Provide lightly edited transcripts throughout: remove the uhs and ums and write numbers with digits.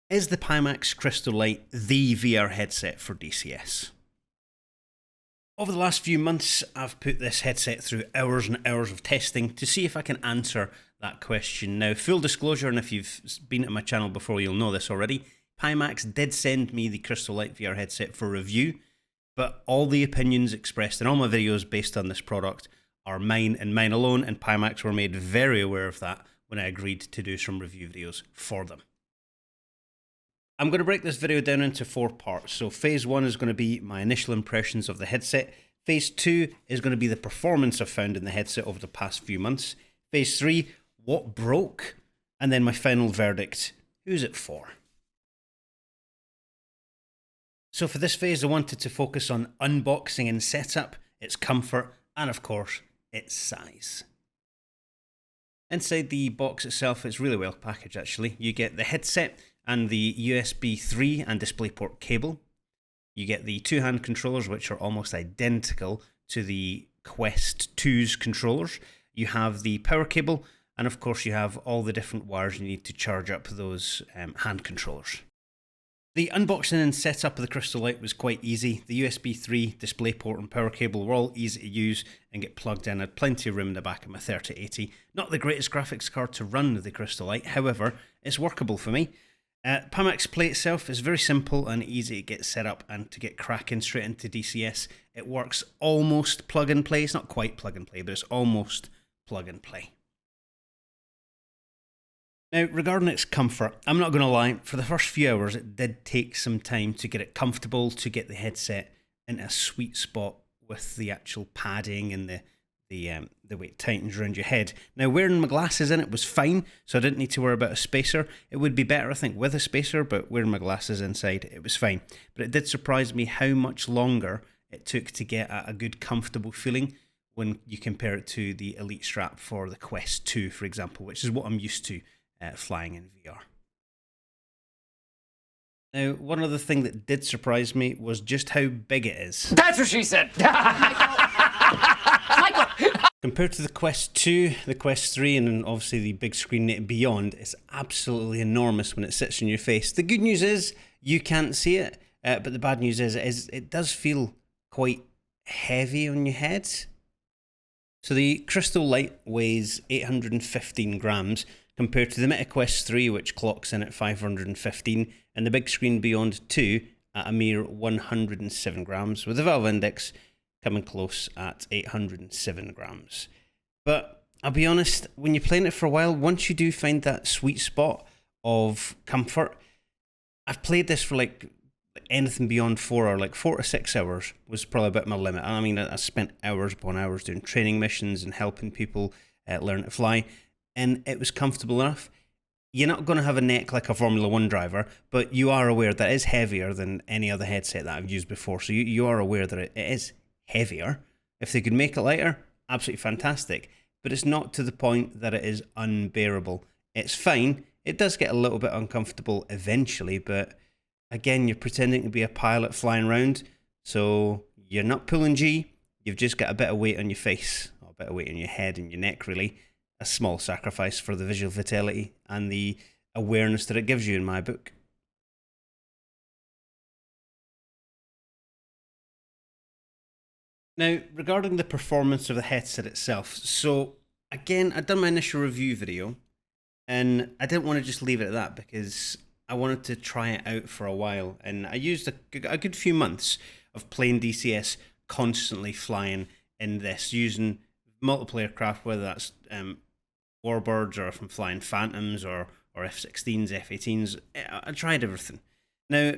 Is the Pimax Crystal Light the VR headset for DCS? Over the last few months, I've put this headset through hours and hours of testing to see if I can answer that question. Now, full disclosure, and if you've been to my channel before, you'll know this already, Pimax did send me the Crystal Light VR headset for review, but all the opinions expressed in all my videos based on this product are mine and mine alone, and Pimax were made very aware of that when I agreed to do some review videos for them. I'm going to break this video down into 4 parts. So phase 1 is going to be my initial impressions of the headset. Phase 2 is going to be the performance I've found in the headset over the past few months. Phase 3, what broke? And then my final verdict, who's it for? So for this phase, I wanted to focus on unboxing and setup, its comfort, and of course, its size. Inside the box itself, it's really well packaged actually. You get the headset and the USB 3 and DisplayPort cable. You get the 2 hand controllers, which are almost identical to the Quest 2's controllers. You have the power cable, and of course you have all the different wires you need to charge up those hand controllers. The unboxing and setup of the Crystal Light was quite easy. The USB 3, DisplayPort and power cable were all easy to use and get plugged in. I had plenty of room in the back of my 3080. Not the greatest graphics card to run the Crystal Light, however, it's workable for me. Pimax Play itself is very simple and easy to get set up and to get cracking straight into DCS. It works almost plug and play. It's not quite plug and play, but it's almost plug and play. Now, regarding its comfort, I'm not going to lie, for the first few hours it did take some time to get it comfortable, to get the headset in a sweet spot with the actual padding and the way it tightens around your head. Now, wearing my glasses in it was fine, so I didn't need to worry about a spacer. It would be better, I think, with a spacer, but wearing my glasses inside, it was fine. But it did surprise me how much longer it took to get a good, comfortable feeling when you compare it to the Elite strap for the Quest 2, for example, which is what I'm used to flying in VR. Now, one other thing that did surprise me was just how big it is. That's what she said! Compared to the Quest 2, the Quest 3, and then obviously the big screen beyond, it's absolutely enormous when it sits in your face. The good news is you can't see it, but the bad news is it does feel quite heavy on your head. So the Crystal Light weighs 815 grams compared to the Meta Quest 3, which clocks in at 515, and the big screen beyond 2 at a mere 107 grams, with the Valve Index coming close at 807 grams. But I'll be honest, when you're playing it for a while, once you do find that sweet spot of comfort, I've played this for like anything beyond 4 or like 4 to 6 hours was probably about my limit. I mean, I spent hours upon hours doing training missions and helping people learn to fly, and it was comfortable enough. You're not going to have a neck like a Formula 1 driver, but you are aware that it is heavier than any other headset that I've used before, so you are aware that it is heavier. If they could make it lighter, absolutely fantastic, but it's not to the point that it is unbearable. It's fine. It does get a little bit uncomfortable eventually, but again, you're pretending to be a pilot flying around, so you're not pulling G, you've just got a bit of weight on your face, or a bit of weight on your head and your neck really. A small sacrifice for the visual fidelity and the awareness that it gives you in my book. Now, regarding the performance of the headset itself, so again, I'd done my initial review video, and I didn't want to just leave it at that because I wanted to try it out for a while, and I used a good few months of playing DCS, constantly flying in this, using multiple aircraft, whether that's Warbirds or if I'm flying Phantoms or F-16s, F-18s. I tried everything. Now,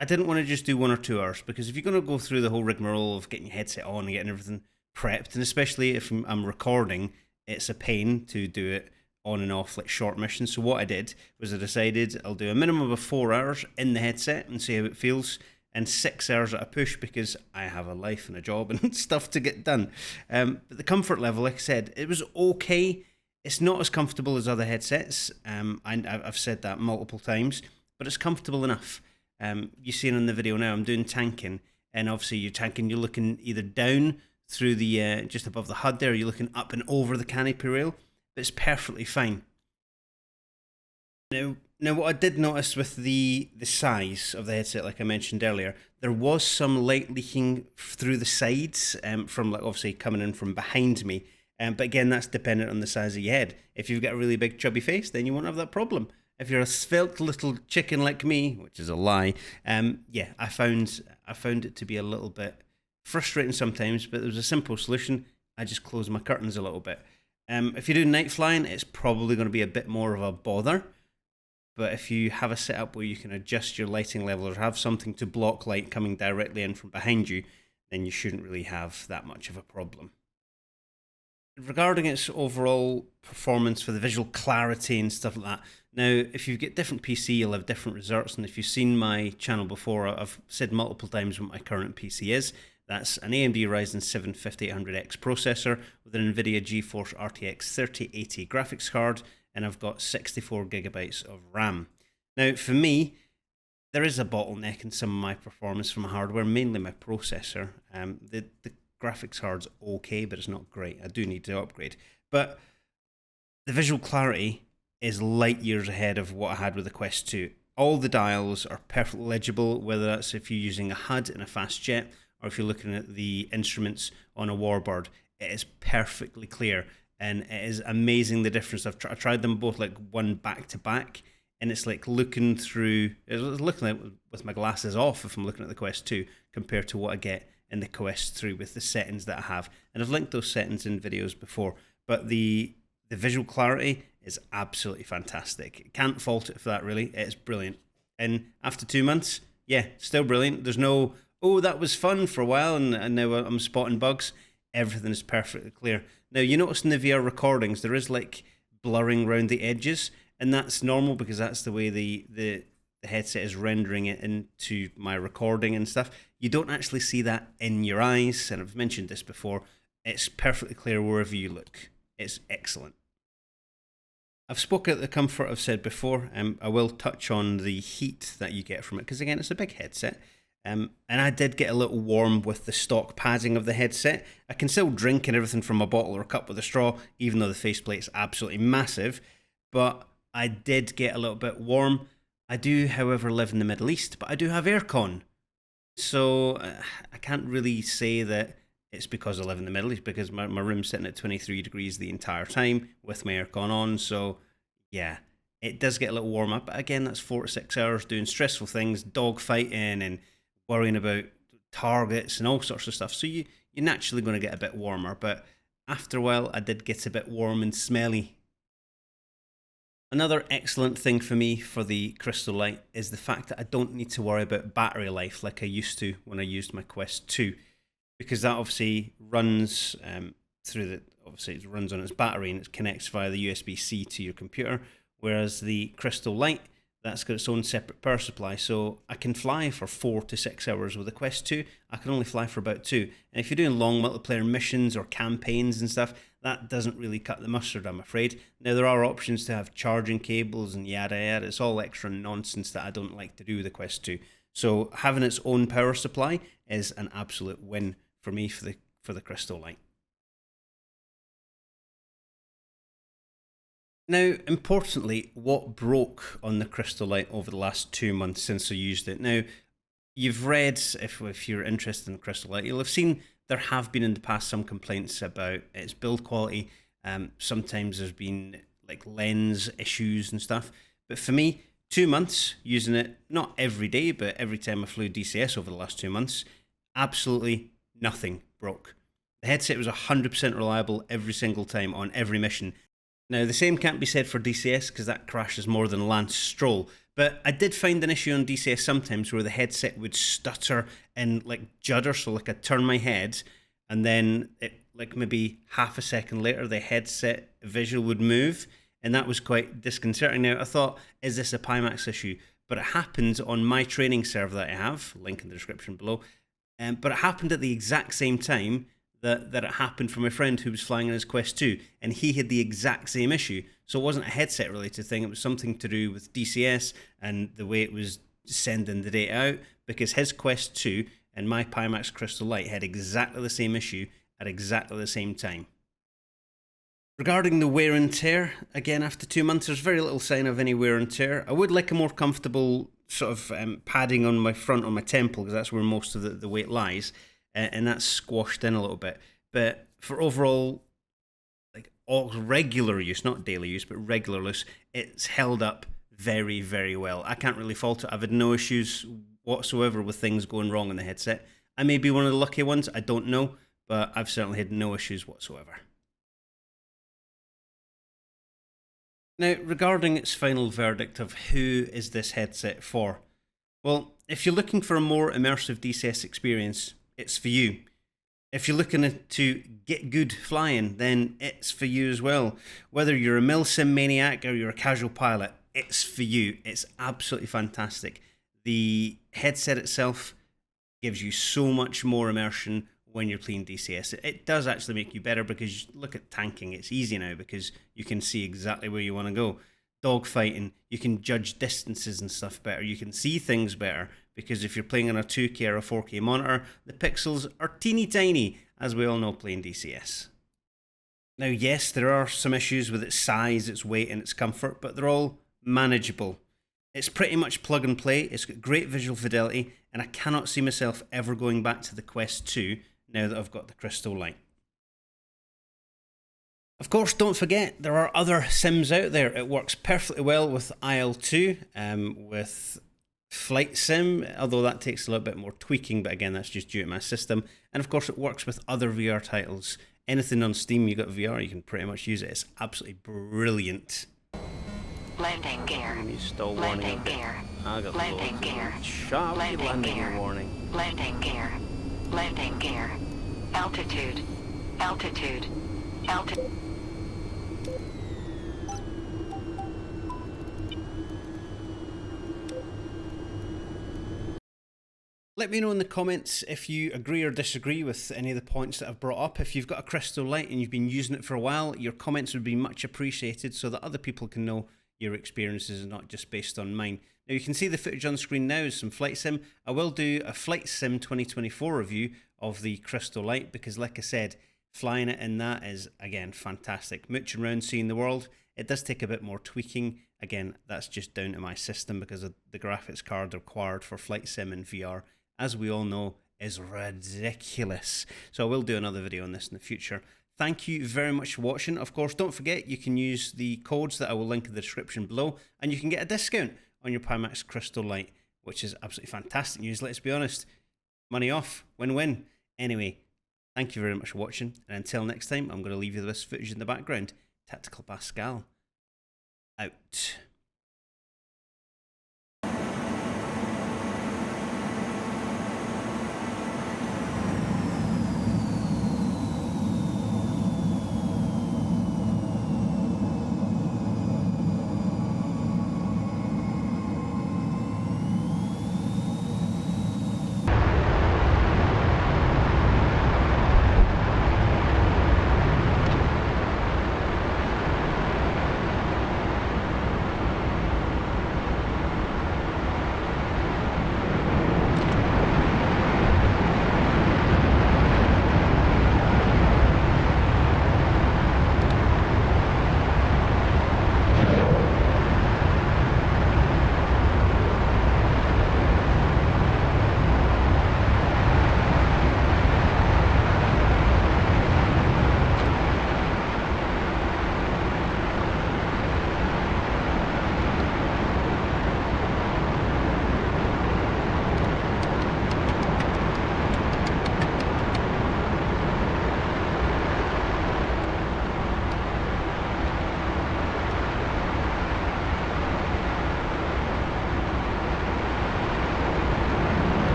I didn't want to just do 1 or 2 hours, because if you're going to go through the whole rigmarole of getting your headset on and getting everything prepped, and especially if I'm recording, it's a pain to do it on and off like short missions. So what I did was I decided I'll do a minimum of 4 hours in the headset and see how it feels, and 6 hours at a push because I have a life and a job and stuff to get done. But the comfort level, like I said, it was okay. It's not as comfortable as other headsets. I've said that multiple times, but it's comfortable enough. You see it in the video now, I'm doing tanking, and obviously you're tanking, you're looking either down through the, just above the HUD there, or you're looking up and over the canopy rail, but it's perfectly fine. Now, what I did notice with the size of the headset, like I mentioned earlier, there was some light leaking through the sides from, like, obviously coming in from behind me. But again, that's dependent on the size of your head. If you've got a really big chubby face, then you won't have that problem. If you're a svelte little chicken like me, which is a lie, yeah, I found it to be a little bit frustrating sometimes. But there was a simple solution. I just closed my curtains a little bit. If you're doing night flying, it's probably going to be a bit more of a bother. But if you have a setup where you can adjust your lighting level or have something to block light coming directly in from behind you, then you shouldn't really have that much of a problem. Regarding its overall performance for the visual clarity and stuff like that, now if you get different PC, you'll have different results. And if you've seen my channel before, I've said multiple times what my current PC is. That's an AMD Ryzen 7 5800X processor with an NVIDIA GeForce RTX 3080 graphics card, and I've got 64 gigabytes of RAM. Now, for me, there is a bottleneck in some of my performance from hardware, mainly my processor. The graphics card's okay, but it's not great. I do need to upgrade. But the visual clarity is light years ahead of what I had with the Quest 2. All the dials are perfectly legible, whether that's if you're using a HUD in a fast jet or if you're looking at the instruments on a Warbird. It is perfectly clear, and it is amazing the difference. I tried them both like one back to back, and it's like looking through, it's looking like with my glasses off if I'm looking at the Quest 2 compared to what I get in the Quest 3 with the settings that I have. And I've linked those settings in videos before, but the visual clarity is absolutely fantastic. Can't fault it for that, really. It's brilliant. And after 2 months, yeah, still brilliant. There's no, oh, that was fun for a while and now I'm spotting bugs. Everything is perfectly clear. Now, you notice in the VR recordings, there is like blurring around the edges, and that's normal because that's the way the headset is rendering it into my recording and stuff. You don't actually see that in your eyes, and I've mentioned this before. It's perfectly clear wherever you look. It's excellent. I've spoken at the comfort I've said before. I will touch on the heat that you get from it because again, it's a big headset. And I did get a little warm with the stock padding of the headset. I can still drink and everything from a bottle or a cup with a straw, even though the faceplate's absolutely massive. But I did get a little bit warm. I do, however, live in the Middle East, but I do have aircon. So I can't really say that it's because I live in the Middle East, because my room's sitting at 23 degrees the entire time with my aircon on. So yeah, it does get a little warm up. But again, that's 4 to 6 hours doing stressful things, dog fighting and worrying about targets and all sorts of stuff. So you're naturally going to get a bit warmer. But after a while, I did get a bit warm and smelly. Another excellent thing for me for the Crystal Light is the fact that I don't need to worry about battery life like I used to when I used my Quest 2, because that obviously runs obviously it runs on its battery and it connects via the USB-C to your computer, whereas the Crystal Light, that's got its own separate power supply. So I can fly for 4 to 6 hours with the Quest 2. I can only fly for about 2. And if you're doing long multiplayer missions or campaigns and stuff, that doesn't really cut the mustard, I'm afraid. Now, there are options to have charging cables and yada yada. It's all extra nonsense that I don't like to do with the Quest 2. So having its own power supply is an absolute win for me for the Crystal Light. Now, importantly, what broke on the Crystal Light over the last 2 months since I used it? Now, you've read, if you're interested in Crystal Light, you'll have seen there have been in the past some complaints about its build quality. Sometimes there's been like lens issues and stuff. But for me, 2 months using it, not every day, but every time I flew DCS over the last 2 months, absolutely nothing broke. The headset was 100% reliable every single time on every mission. Now, the same can't be said for DCS because that crashes more than Lance Stroll. But I did find an issue on DCS sometimes where the headset would stutter and like judder. So like I'd turn my head and then it, like maybe half a second later, the headset visual would move. And that was quite disconcerting. Now, I thought, is this a Pimax issue? But it happened on my training server that I have, link in the description below. But it happened at the exact same time that it happened for my friend who was flying on his Quest 2, and he had the exact same issue. So it wasn't a headset related thing, it was something to do with DCS and the way it was sending the data out, because his Quest 2 and my Pimax Crystal Light had exactly the same issue at exactly the same time. Regarding the wear and tear, again, after 2 months, there's very little sign of any wear and tear. I would like a more comfortable sort of padding on my front, on my temple, because that's where most of the weight lies, and that's squashed in a little bit. But for overall, like all regular use, not daily use, but regular use, it's held up very, very well. I can't really fault it. I've had no issues whatsoever with things going wrong on the headset. I may be one of the lucky ones, I don't know, but I've certainly had no issues whatsoever. Now, regarding its final verdict of who is this headset for? Well, if you're looking for a more immersive DCS experience, it's for you. If you're looking to get good flying, then it's for you as well. Whether you're a milsim maniac or you're a casual pilot, it's for you. It's absolutely fantastic. The headset itself gives you so much more immersion when you're playing DCS. It does actually make you better, because look at tanking, it's easy now because you can see exactly where you want to go. Dogfighting, you can judge distances and stuff better, you can see things better, because if you're playing on a 2K or a 4K monitor, the pixels are teeny tiny, as we all know playing DCS. Now yes, there are some issues with its size, its weight and its comfort, but they're all manageable. It's pretty much plug and play, it's got great visual fidelity, and I cannot see myself ever going back to the Quest 2 now that I've got the Crystal Light. Of course, don't forget, there are other sims out there. It works perfectly well with IL-2, with Flight Sim, although that takes a little bit more tweaking, but again, that's just due to my system. And of course, it works with other VR titles. Anything on Steam, you've got VR, you can pretty much use it. It's absolutely brilliant. Landing gear. You still Landing gear. I got Landing gear. Shot Landing gear. warning. Landing gear. Landing gear. Altitude. Altitude. Altitude. Let me know in the comments if you agree or disagree with any of the points that I've brought up. If you've got a Crystal Light and you've been using it for a while, your comments would be much appreciated so that other people can know your experiences and not just based on mine. Now you can see the footage on screen now is some Flight Sim. I will do a Flight Sim 2024 review of the Crystal Light, because like I said, flying it in that is, again, fantastic. Mooching around, seeing the world. It does take a bit more tweaking. Again, that's just down to my system because of the graphics card required for Flight Sim in VR, as we all know, is ridiculous. So I will do another video on this in the future. Thank you very much for watching. Of course, don't forget you can use the codes that I will link in the description below, and you can get a discount on your Pimax Crystal Light, which is absolutely fantastic news. Let's be honest, money off, win-win. Anyway, thank you very much for watching, and until next time, I'm going to leave you with this footage in the background. Tactical Pascal, out.